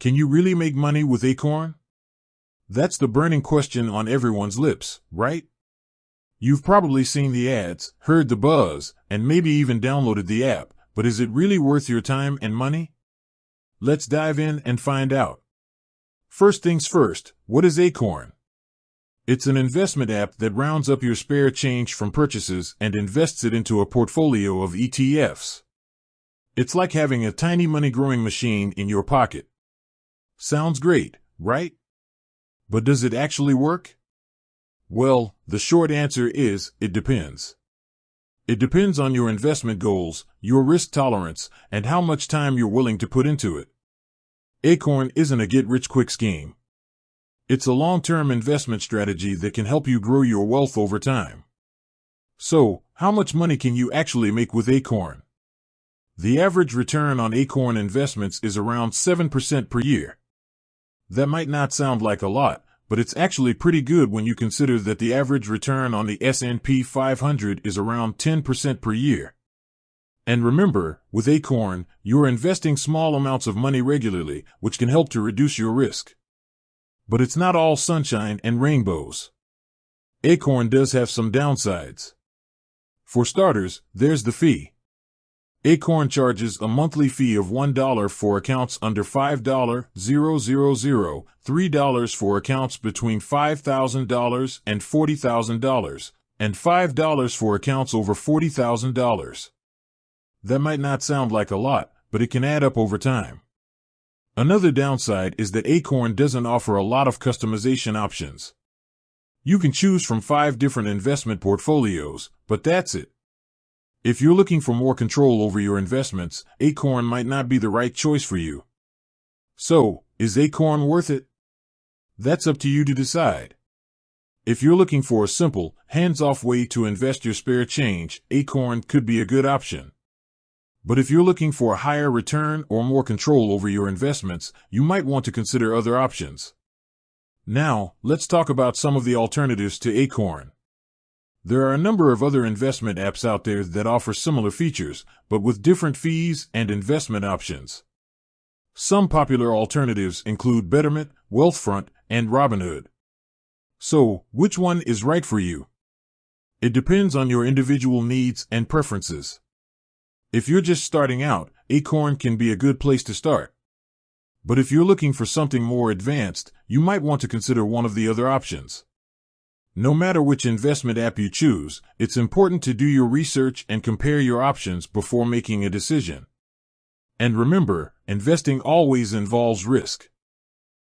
Can you really make money with Acorn? That's the burning question on everyone's lips, right? You've probably seen the ads, heard the buzz, and maybe even downloaded the app, but is it really worth your time and money? Let's dive in and find out. First things first, what is Acorn? It's an investment app that rounds up your spare change from purchases and invests it into a portfolio of ETFs. It's like having a tiny money-growing machine in your pocket. Sounds great, right? But does it actually work? Well, the short answer is, it depends. It depends on your investment goals, your risk tolerance, and how much time you're willing to put into it. Acorn isn't a get-rich-quick scheme. It's a long-term investment strategy that can help you grow your wealth over time. So, how much money can you actually make with Acorn? The average return on Acorn investments is around 7% per year. That might not sound like a lot, but it's actually pretty good when you consider that the average return on the S&P 500 is around 10% per year. And remember, with Acorn, you're investing small amounts of money regularly, which can help to reduce your risk. But it's not all sunshine and rainbows. Acorn does have some downsides. For starters, there's the fee. Acorn charges a monthly fee of $1 for accounts under $5,000, $3 for accounts between $5,000 and $40,000, and $5 for accounts over $40,000. That might not sound like a lot, but it can add up over time. Another downside is that Acorn doesn't offer a lot of customization options. You can choose from 5 different investment portfolios, but that's it. If you're looking for more control over your investments, Acorn might not be the right choice for you. So, is Acorn worth it? That's up to you to decide. If you're looking for a simple, hands-off way to invest your spare change, Acorn could be a good option. But if you're looking for a higher return or more control over your investments, you might want to consider other options. Now, let's talk about some of the alternatives to Acorn. There are a number of other investment apps out there that offer similar features, but with different fees and investment options. Some popular alternatives include Betterment, Wealthfront, and Robinhood. So, which one is right for you? It depends on your individual needs and preferences. If you're just starting out, Acorn can be a good place to start. But if you're looking for something more advanced, you might want to consider one of the other options. No matter which investment app you choose, it's important to do your research and compare your options before making a decision. And remember, investing always involves risk.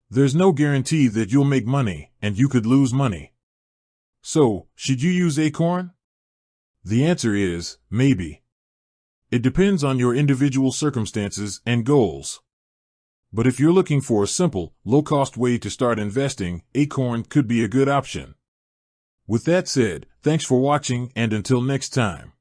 There's no guarantee that you'll make money, and you could lose money. So, should you use Acorn? The answer is, maybe. It depends on your individual circumstances and goals. But if you're looking for a simple, low-cost way to start investing, Acorn could be a good option. With that said, thanks for watching, and until next time.